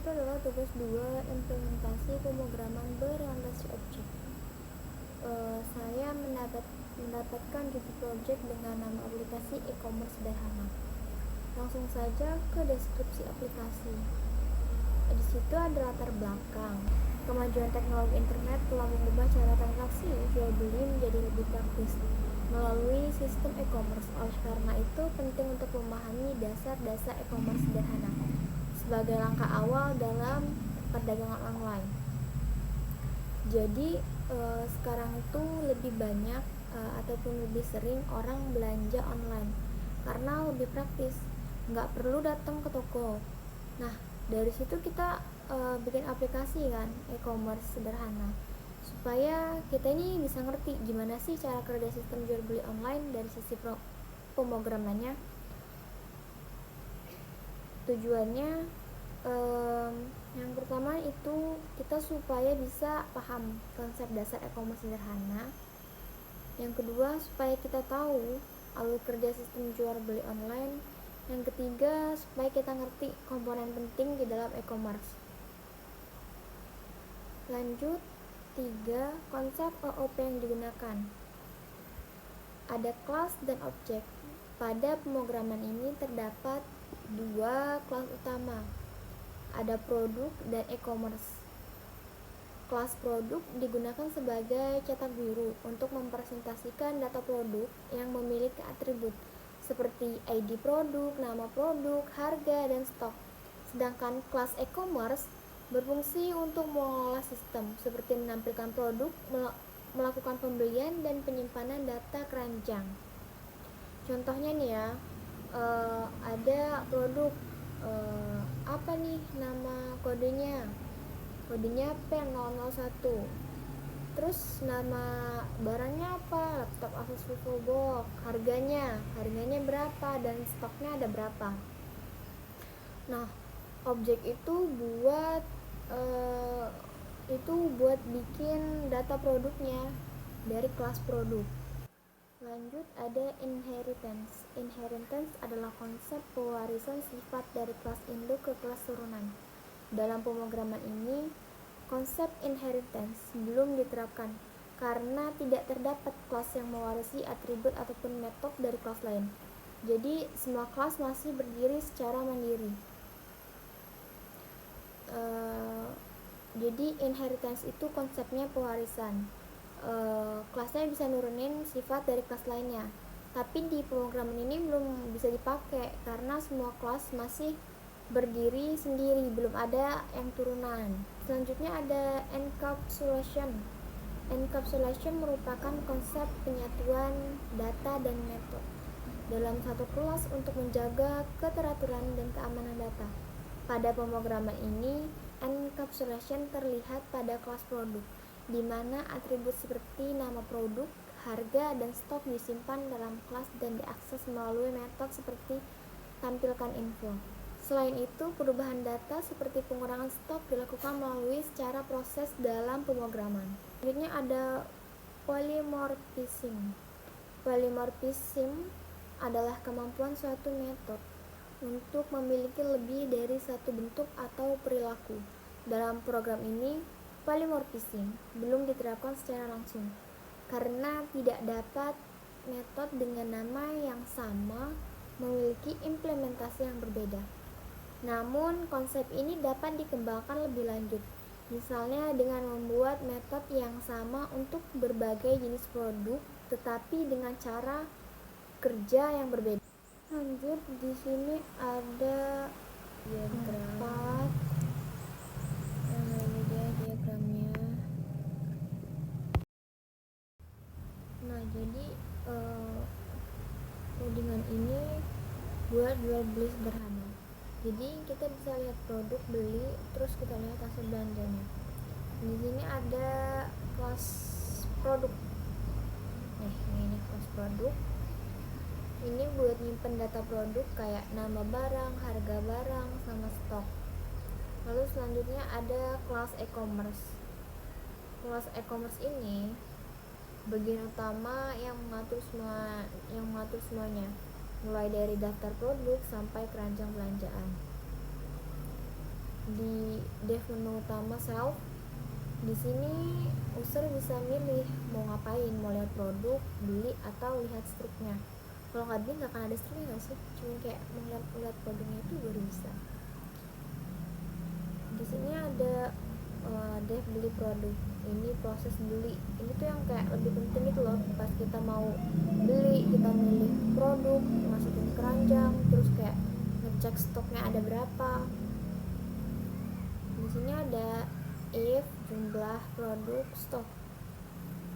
itu adalah tugas 2, implementasi pemrograman berorientasi objek. Saya mendapatkan judul project dengan nama aplikasi e-commerce sederhana. Langsung saja ke deskripsi aplikasi. Di situ ada latar belakang. Kemajuan teknologi internet telah mengubah cara transaksi jual beli menjadi lebih praktis melalui sistem e-commerce. Oleh karena itu, penting untuk memahami dasar-dasar e-commerce sederhana sebagai langkah awal dalam perdagangan online. Jadi sekarang itu lebih banyak ataupun lebih sering orang belanja online karena lebih praktis, nggak perlu datang ke toko. Nah, dari situ kita bikin aplikasi kan, e-commerce sederhana, supaya kita ini bisa ngerti gimana sih cara kerja sistem jual beli online dari sisi pemrogramannya. Tujuannya yang pertama itu kita supaya bisa paham konsep dasar e-commerce sederhana. Yang kedua, supaya kita tahu alur kerja sistem jual beli online. Yang ketiga, supaya kita ngerti komponen penting di dalam e-commerce. Lanjut, 3. Konsep OOP yang digunakan. Ada kelas dan objek. Pada pemrograman ini terdapat 2 kelas utama. Ada produk dan e-commerce. Kelas produk digunakan sebagai cetak biru untuk mempresentasikan data produk yang memiliki atribut seperti ID produk, nama produk, harga, dan stok. Sedangkan kelas e-commerce berfungsi untuk mengolah sistem seperti menampilkan produk, melakukan pembelian, dan penyimpanan data keranjang. Contohnya nih ya, ada produk, apa nih nama kodenya P001. Terus nama barangnya apa? Laptop Asus VivoBook. Harganya berapa dan stoknya ada berapa. Nah, objek itu buat bikin data produknya dari kelas produk. Lanjut, ada inheritance. Inheritance adalah konsep pewarisan sifat dari kelas induk ke kelas turunan. Dalam pemrograman ini, konsep inheritance belum diterapkan karena tidak terdapat kelas yang mewarisi atribut ataupun metode dari kelas lain. Jadi semua kelas masih berdiri secara mandiri. Jadi inheritance itu konsepnya pewarisan. Kelasnya bisa nurunin sifat dari kelas lainnya, tapi di pemrograman ini belum bisa dipakai karena semua kelas masih berdiri sendiri, belum ada yang turunan. Selanjutnya ada encapsulation. Encapsulation merupakan konsep penyatuan data dan metode dalam satu kelas untuk menjaga keteraturan dan keamanan data. Pada pemrograman ini, encapsulation terlihat pada kelas produk, di mana atribut seperti nama produk, harga, dan stok disimpan dalam kelas dan diakses melalui metode seperti tampilkan info. Selain itu, perubahan data seperti pengurangan stok dilakukan melalui secara proses dalam pemrograman. Selanjutnya ada polymorphism. Polymorphism adalah kemampuan suatu metode untuk memiliki lebih dari satu bentuk atau perilaku. Dalam program ini, polymorphism belum diterapkan secara langsung karena tidak dapat metode dengan nama yang sama memiliki implementasi yang berbeda. Namun, konsep ini dapat dikembangkan lebih lanjut, misalnya dengan membuat metode yang sama untuk berbagai jenis produk, tetapi dengan cara kerja yang berbeda. Lanjut, di sini ada diagram. Ini dia diagramnya. Nah, jadi codingan ini buat jual beli sederhana. Jadi kita bisa lihat produk beli, terus kita lihat hasil belanjanya. Di sini ada kelas produk. Ini kelas produk. Ini buat nyimpen data produk kayak nama barang, harga barang, sama stok. Lalu selanjutnya ada kelas e-commerce. Kelas e-commerce ini bagian utama yang mengatur semuanya, mulai dari daftar produk sampai keranjang belanjaan. di dev menu utama self, di sini user bisa milih mau ngapain, mau lihat produk, beli, atau lihat struknya. Kalau nggak beli nggak akan ada struknya nggak sih, cuma kayak melihat produknya itu baru bisa. Di sini ada dev beli produk, ini proses beli, ini tuh yang kayak lebih penting itu loh. Pas kita mau beli, kita milih produk, masukin keranjang, terus kayak ngecek stoknya ada berapa. Di sini ada if jumlah produk stok.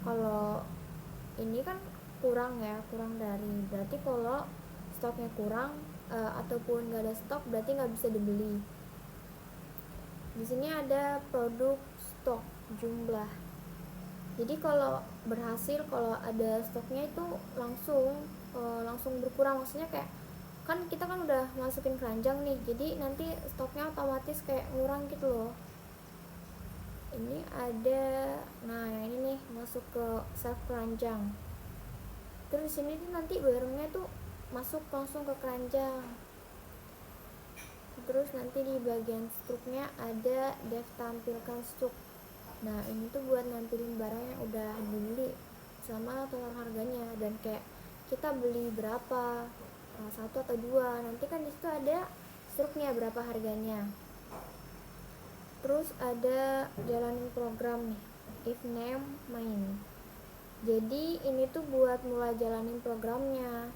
Kalau ini kan kurang ya, kurang dari, berarti kalau stoknya kurang ataupun nggak ada stok berarti nggak bisa dibeli. Di sini ada produk stok jumlah. Jadi kalau berhasil, kalau ada stoknya itu langsung berkurang, maksudnya kayak kan kita kan udah masukin keranjang nih, jadi nanti stoknya otomatis kayak ngurang gitu loh. Ini ada, nah yang ini nih masuk ke self keranjang. Terus di sini nanti barangnya tuh masuk langsung ke keranjang. Terus nanti di bagian struknya ada dev tampilkan struk. Nah ini tuh buat nampilin barang yang udah dibeli sama total harganya, dan kayak kita beli berapa, satu atau dua, nanti kan disitu ada struknya berapa harganya. Terus ada jalanin program nih, if name main. Jadi ini tuh buat mulai jalanin programnya.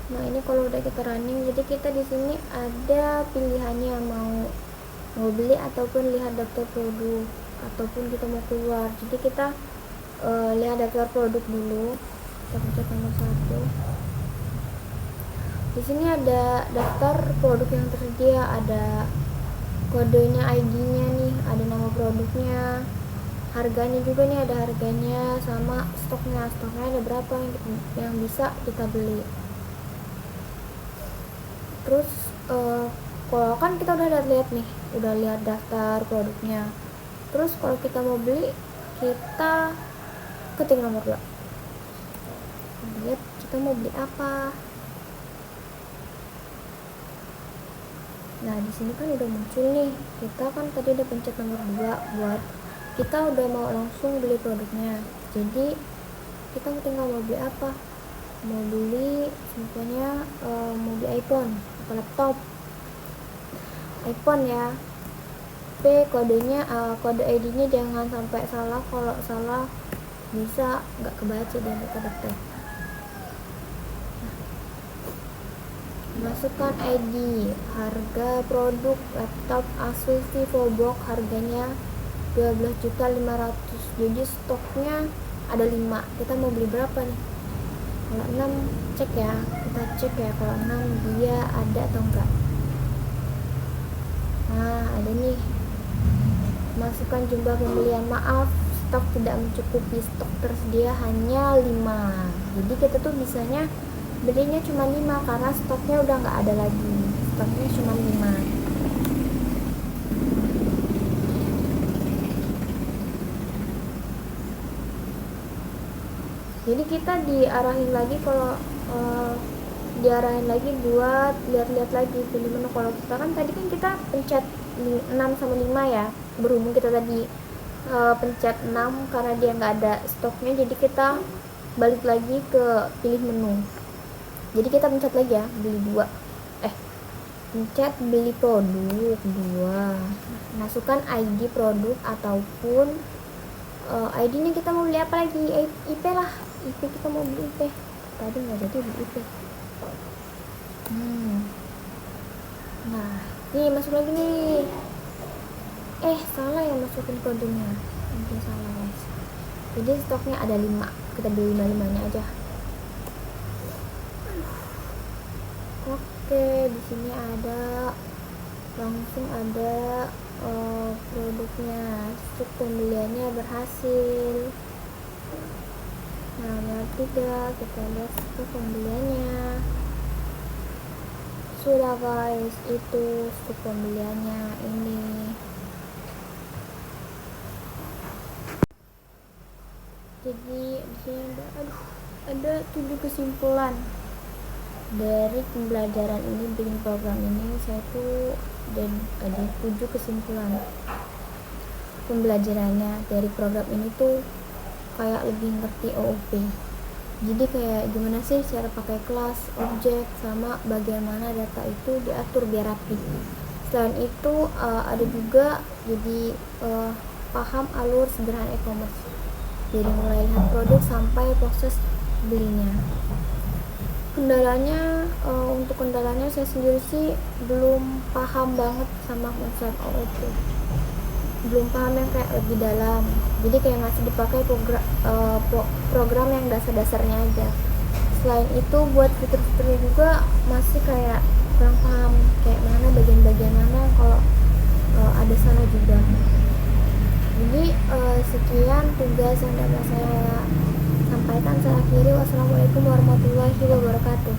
Nah ini kalau udah kita running, jadi kita di sini ada pilihannya mau beli ataupun lihat daftar produk, ataupun kita mau keluar. Jadi kita lihat daftar produk dulu, kita pencet nomor 1. Di sini ada daftar produk yang tersedia, ada kodenya, ID-nya nih, ada nama produknya, harganya juga nih, ada harganya sama stoknya ada berapa yang bisa kita beli. Terus kalau kan kita udah lihat nih, udah lihat daftar produknya. Terus kalau kita mau beli, kita ketik nomor 2, lihat kita mau beli apa. Nah di sini kan udah muncul nih, kita kan tadi udah pencet nomor 2 buat kita udah mau langsung beli produknya. Jadi kita tinggal mau beli apa, mau beli contohnya mau beli iPhone atau laptop, iPhone ya. Kodenya kode ID-nya jangan sampai salah, kalau salah bisa nggak kebaca di detek. Masukkan ID, harga produk laptop Asus VivoBook, harganya 12.500.000. jadi stoknya ada 5, kita mau beli berapa nih? Kalau 6 cek ya, kita cek ya kalau 6 dia ada atau enggak. Nah ada nih, masukkan jumlah pembelian, maaf stok tidak mencukupi, stok tersedia hanya 5. Jadi kita tuh bisanya belinya cuma 5 karena stoknya udah nggak ada lagi, stoknya cuma 5. Jadi kita diarahin lagi, kalau diarahin lagi buat lihat-lihat lagi pilih menu. Kalau kita kan tadi kan kita pencet 6 sama 5 ya, berhubung kita tadi pencet 6 karena dia nggak ada stoknya, jadi kita balik lagi ke pilih menu. Jadi kita pencet lagi ya, beli 2, pencet beli produk 2, masukkan ID produk ataupun ID-nya kita mau beli apa lagi, IP lah, IP kita mau beli IP, tadi nggak jadi beli IP. Nah ini masuk lagi nih, salah ya masukin kodenya, mungkin salah guys. Jadi stoknya ada 5, kita beli 5-5-nya aja. Oke, di sini ada langsung ada produknya, struk pembeliannya berhasil. Nah nomor 3 kita lihat struk pembeliannya. Sudah guys, itu struk pembeliannya ini. Jadi di sini ada 7 kesimpulan. Dari pembelajaran ini, bikin program ini, saya tuh ada 7 kesimpulan pembelajarannya. Dari program ini tuh kayak lebih ngerti OOP, jadi kayak gimana sih cara pakai kelas, objek, sama bagaimana data itu diatur biar rapi. Selain itu ada juga jadi paham alur sederhana e-commerce, dari mulai lihat produk sampai proses belinya. Untuk kendalanya saya sendiri sih belum paham banget sama konsep OOP, belum paham yang kayak lebih dalam, jadi kayak masih dipakai program yang dasar-dasarnya aja. Selain itu buat fitur-fiturnya juga masih kayak kurang paham kayak mana bagian-bagian mana kalau ada sana juga. Jadi sekian tugas yang dapat saya sampaikan. Saya akhiri. Wassalamualaikum warahmatullahi wabarakatuh.